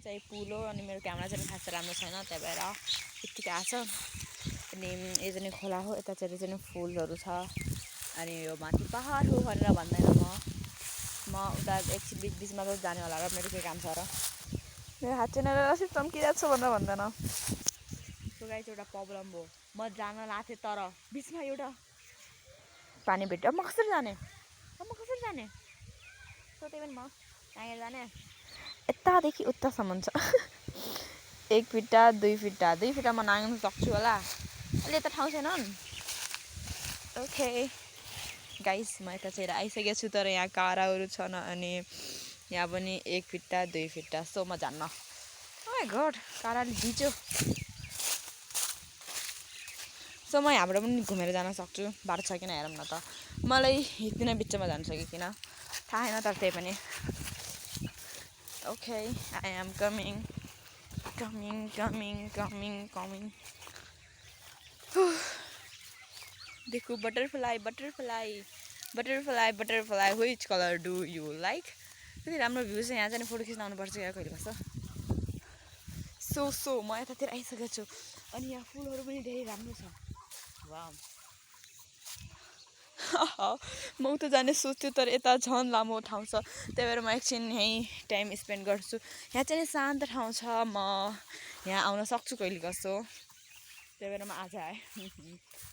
चाहिँ पुल हो अनि मेरो क्यामेरा चाहिँ खास राम्रो छैन त्यही भएर यतिकै आछ अनि यो चाहिँ खोला हो यतातिर चाहिँ फुलहरू छ अनि यो माथि पहाड हो भनेर भन्दैन म उता एकछिन बिचमा त जाने होला र मेरो के काम छ र मेरो हात चाहिँ नरासी चम्किरहेको छ भनेर भन्दैन सो गाइस एउटा प्रब्लम हो म जान लाथेँ तर बिचमा एउटा पानी भेट्यो म कसरी जाने सो त्यही पनि म यहाँ जाने यतादेखि उतासम्म छ 1 फिटा 2 फिटा 2 फिटा म नाग्न सक्छु होला अहिले त ठाउँ छैन ओके गाइस म यता चाहिँ आइसकेको छु तर यहाँ काराहरू छन् अनि यहाँ पनि 1 फिटा 2 फिटा सो म जान्न ओ माय गॉड काराले दिच्यो सो म यहाँबाट पनि घुमेर जान सक्छु बाटो छ किन हेरौँ न त मलाई यति नै बिचमा जानु छ कि किन थाहा छैन तर त्यही पनि ओके आई एम कमिङ देखो butterfly which colour do you like कति राम्रो भ्यू छ यहाँ चाहिँ फोटो खिच्न आउनुपर्छ क्या कहिले बस्छ सो म यतातिर आइसकेको छु अनि यहाँ फुलहरू पनि धेरै राम्रो छ वाउ म उता जाने सोच्छु तर यता झन् लामो ठाउँ छ त्यही भएर म एकछिन यहीँ टाइम स्पेन्ड गर्छु यहाँ चाहिँ शान्त ठाउँ छ म यहाँ आउन सक्छु कहिले कसो त्यही भएर म आज आएँ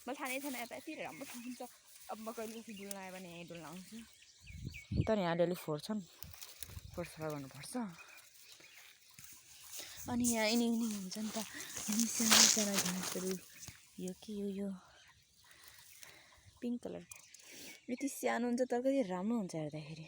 मलाई थाहा नै छैन यता यति राम्रो ठाउँ हुन्छ अब म कहिले कसो डुल्न आयो भने यहीँ डुल्न आउँछु तर यहाँ डेली फोहोर सफा गर्नुपर्छ अनि यहाँ यिनी हुन्छ नि त सानो घाँसहरू यो के हो यो पिङ्क कलर यति सानो हुन्छ तर कति राम्रो हुन्छ हेर्दाखेरि